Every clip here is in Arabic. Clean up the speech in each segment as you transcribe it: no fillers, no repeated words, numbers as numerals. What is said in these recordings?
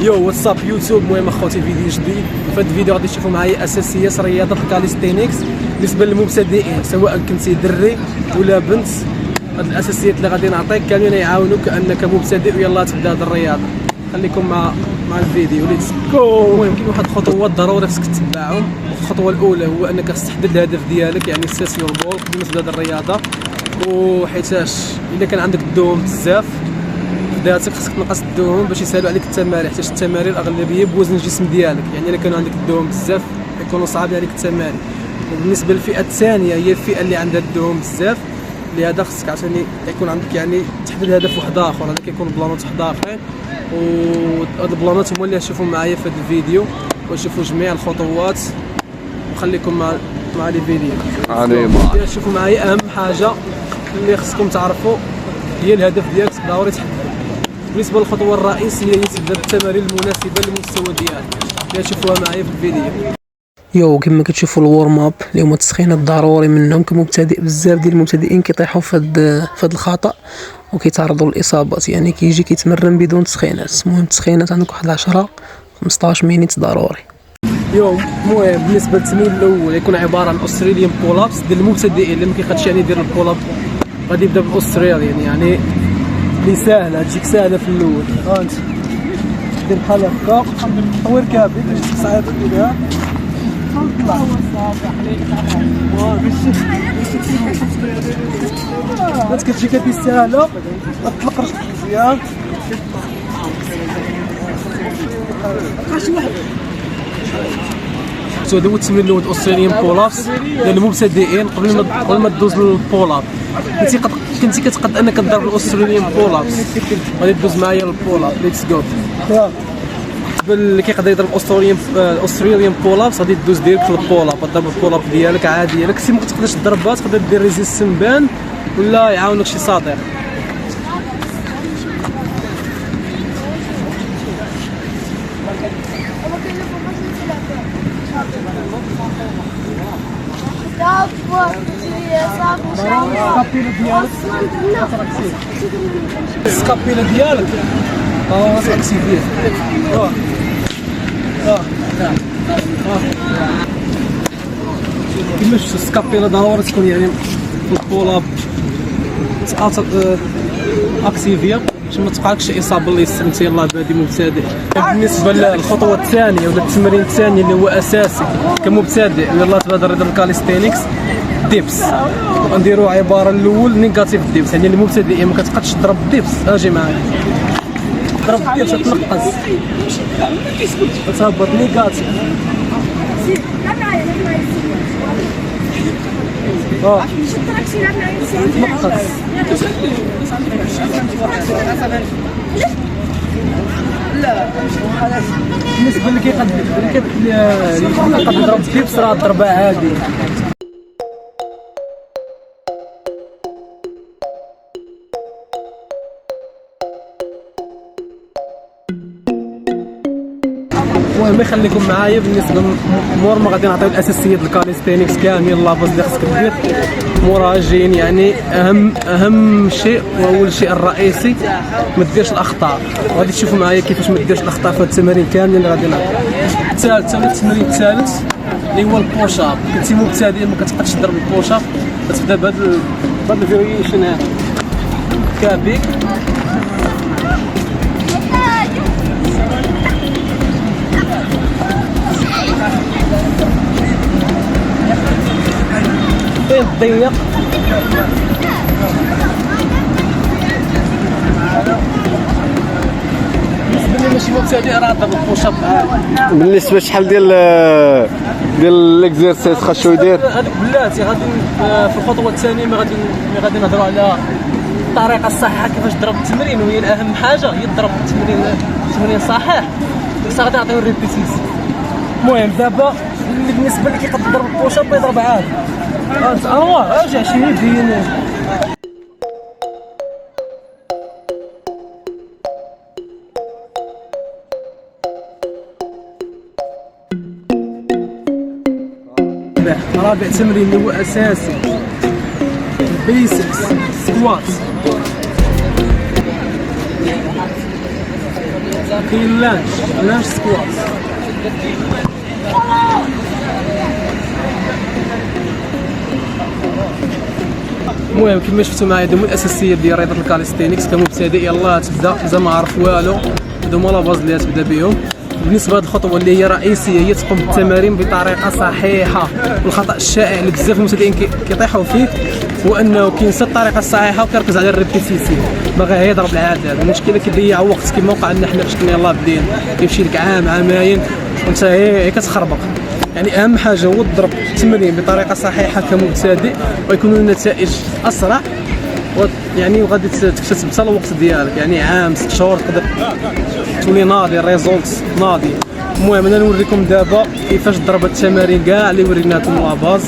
يو واتساب يوتيوب. المهم اخوتي فيديو جديد. في هذا الفيديو غادي تشوفوا معايا اساسيات رياضه الكاليستينكس بالنسبه للمبتدئين، سواء كنتي دري ولا بنت. هاد الاساسيات اللي غادي نعطيك كاملين يعاونوك انك مبتدئ ويلا تبدا هاد الرياضه. خليكم مع الفيديو ليتس جو. المهم كاين واحد الخطوات ضروري خصك تتبعهم. الخطوه الاولى هو انك خصك تحدد الهدف ديالك، يعني سيت يور بول قبل ما تبدا هاد الرياضه. وحيتاش الا كان عندك الدوم بزاف في بدايتك خصك تنقص الدوم باش يسهلوا عليك التمارين، حيت التمارين الاغلبيه بوزن الجسم ديالك، يعني الا كانوا عندك الدوم بزاف يكونوا صعاب عليك التمارين. وبالنسبه للفئه الثانيه هي الفئه اللي عندها الدوم بزاف، لهذا خصك عشان يكون عندك يعني تحدد هدف واحد اخر. هذا كيكون بلانات واحد اخرين، وهاد البلانات هما اللي تشوفوا معايا في هذا الفيديو، وشوفوا جميع الخطوات. وخليكم مع لي فيديو. شوفوا معايا اهم حاجه اللي خصكم تعرفوا هي الهدف ديالك ضروري تحدد. بالنسبه للخطوه الرئيسيه هي تبدا بالتمارين المناسبه للمستوى ديالك اللي تشوفوها معايا في الفيديو. يو كما كتشوفوا الورم اب اللي هما التسخينات الضروري منهم كمبتدئ. بزاف ديال المبتدئين كيطيحوا في هذا الخطا وكيتعرضوا للاصابات، يعني كيجي كيتمرن بدون تسخينات. المهم التسخينات عندك واحد 10 15 مينيت ضروري. المهم بالنسبه للتمرين الاول يكون عباره عن استراليان بول ابس ديال المبتدئين اللي ما كيقدش يعني يدير البول اب. غادي يبدا بالاستراليان، يعني اللي ساهله تجيك ساهله في الاول. انت دير بحال هكا طوير كابي صعيب كذا طلع بس كتجي كدير ساهله تطلق راسك مزيان. هذا هو التمرين الاول الاستراليان بول ابس للمبتدئين. قبل ما تدوز للبول اب كنتي كتقد انك تضرب الاستراليان بول ابس. غادي تدوز معايا للبول اب ليتس جو. اللي كيقدر يضرب الاستراليان بول ابس غادي تدوز ديريكت للبول اب. تضرب البول اب ديالك عادي. الا كنتي ما تقدرش تضربها تقدر دير ريزيستن بان ولا يعاونك شي صديق. السكابيلا ديالك راسك فيه. كيفاش السكابيلا ضروري تكون يعني في البولاب اكتيفيا باش ما تقعلكش اصابه اللي انت يلاه بادي مبتدئ. بالنسبه للخطوه الثانيه ولا التمرين الثاني اللي هو اساسي كمبتدئ يلاه تبادر رياضه الكاليستينكس ديبس. غنديروا عباره الاول نيجاتيف ديبس، يعني المبتدئين ما كتقدش تضرب ديبس. اجي معايا ضرب ديبس تنقص تهبط نيجاتيف. بالنسبه اللي كيقدر يضرب ديبس راه ضربه عادي. المهم يخليكم معايا. بالنسبه مور ما غادي نعطيو الاساسيات الكاليستينكس كامل لاباز اللي خصك دير موراها جايين. يعني اهم شيء وهو الشيء الرئيسي ما ديرش الاخطاء. غادي تشوفوا معايا كيفاش ما ديرش الاخطاء في التمارين كاملين اللي غادي نعطيو. التمرين الثالث اللي هو البوش اب. كنتي مبتدئ ما كتقدش تضرب البوش اب، تبدا بهذا الفيريشن هذا كابي. ضيق بالنسبه لي ماشي مبتدئ راه ضرب البوش اب عادي. بالنسبه شحال ديال الاكزرسيس خاصو يدير؟ هذوك بلاتي غادي في الخطوه الثانيه ما غادي نهضروا على الطريقه الصحيحه كيفاش تضرب التمرين، وهي الاهم حاجه هي تضرب التمرين صحيح. بس غادي نعطيو الريبيتيسيون. المهم دابا بالنسبه اللي كيقدر يضرب البوش اب يضرب عادي. ارجع شي يدين. رابع تمرين اللي هو اساسي البيسكس سكوات. كاين لانش سكوات. المهم كما شفتوا معايا هادو هما الاساسيات ديال رياضه الكاليستينكس كمبتدئ. يلاه تبدا اذا ما عرف والو، هادو هما لا باز اللي تبدا بهم. بالنسبه لهاد الخطوه اللي هي رئيسيه هي تقوم بالتمارين بطريقه صحيحه. والخطا الشائع اللي بزاف المبتدئين كيطيحوا فيه هو انه كينسى الطريقه الصحيحه وكيركز على الريبيتيسيف، باغي يضرب العدد. المشكله كيضيع وقت كما وقع لنا حنا فاش كنا يلاه بدينا، كيمشي لك عام عامين وانت هي كتخربق. يعني اهم حاجه هو تضرب التمرين بطريقه صحيحه كمبتدئ ويكونوا النتائج اسرع، يعني وغادي تكتسب حتى الوقت ديالك. يعني عام 6 شهور تقدر تولي ناضي، الريزولت ناضي. المهم انا نوريكم دابا كيفاش تضرب التمارين كاع اللي وريناكم لاباز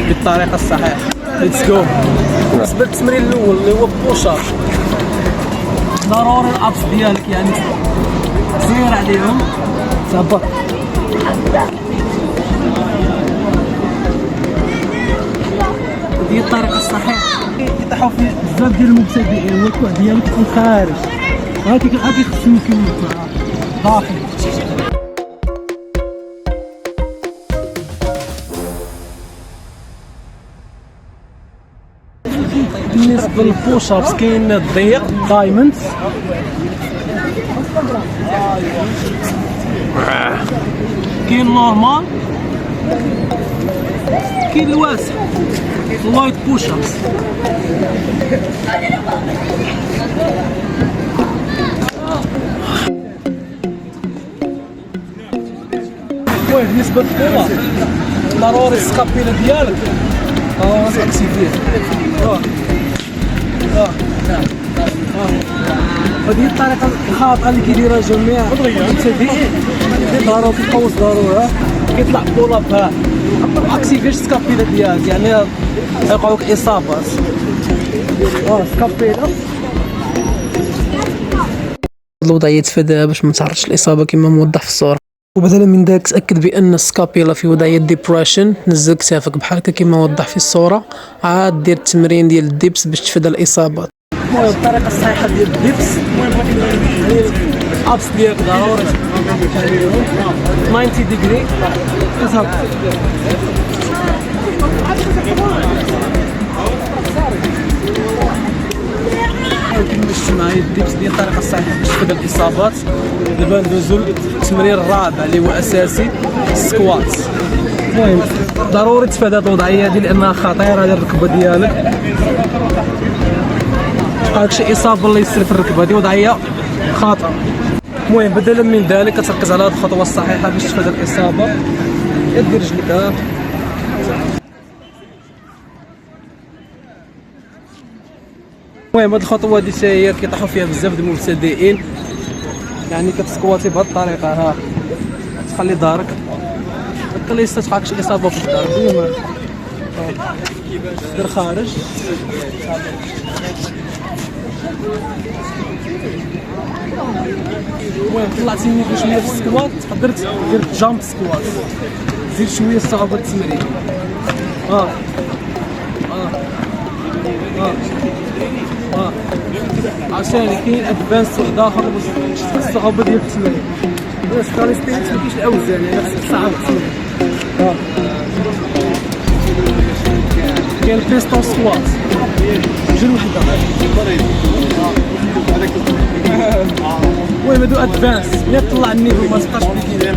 بالطريقه الصحيحه. ليتس جو. بالنسبه للتمرين الاول اللي هو بوش اب، ضروري الابس ديالك يعني سير عليهم صافا. هذه الطريقه الصحيحه. يطيحوا فيه بزاف ديال المبتدئين والكوع ديالك يكون خارج، هاكي خصو يكون داخل. بالنسبه للبوش ابس كاين الضيق دايموند، كاين نورمال، كاين الواسع، الوايت بوش ابس. المهم بالنسبه للبولا ضروري السكابيلا ديالك تاكتيفيه. هذه الطريقه الخاطئه اللي كيديرها جميع المبتدئين. ضروري كيقوس ضروري كيطلع بولا بها اكتيفيش السكابيلا ديالك، يعني يوقعوا لك اصابات. سكابيلا الوضعيه يتفاداها باش ما تعرضش الاصابه كما موضح في الصوره. وبدلا من ذلك تاكد بان السكابيلا في وضعيه ديبريشن، نزل كتافك بحال هكا كما وضح في الصوره، عاد دير التمرين ديال الديبس باش تفادى الاصابات. المهم الطريقه الصحيحه ديال الديبس هي الابس ديالك ضروري 90 ديجري كتهبط. كما شفتوا معايا الديبس ديال الطريقه الصحيحه باش تفادى الاصابات. دابا ندوزو للتمرين الرابع اللي هو اساسي، السكوات. المهم ضروري تفادى هاد الوضعيه هادي لانها خطيره على الركبه ديالك، تلقاك شي اصابه الله يسر في الركبه، هادي وضعيه خطره. المهم بدلا من ذلك كتركز على هاد الخطوه الصحيحه باش تفادى الاصابه. دير رجلك المهم هاد الخطوه هادي حتى هي كيطيحوا فيها بزاف ديال المبتدئين، يعني كتسكواتي بهاد الطريقه، ها تخلي ظهرك هكا لا يستحقك شي اصابه في الظهر، ديما دير خارج. المهم طلعتي مني شويه في السكوات، تقدر دير جامب سكوات، زيد شويه صعوبه التمرين. عشان كاين ادفانس واحد اخر الصعوبه ديال التمرين. الكاليستينكس مكاينش الاوزان، يعني خصك صعب التمرين. كاين البيستون سكوات رجل وحده. المهم هادو ادفانس، ملي تطلع النيفو ما تبقاش بكيدير.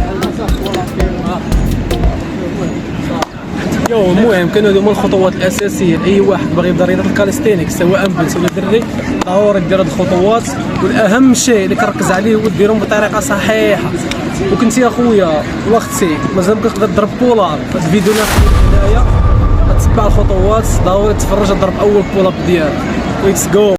المهم كانوا هادو هما الخطوات الاساسيه لاي واحد باغي يبدا رياضه الكاليستينكس سواء بنت ولا دري. ضروري دير هاد الخطوات، والاهم شيء اللي كنركز عليه هو ديرهم بطريقه صحيحه. وكنتي اخويا واختي مازال كتقدر تضرب بولاب في الفيديو اللي هنايا، تتبع الخطوات، ضروري تفرج تضرب اول بولاب ديالك. ليتس جو.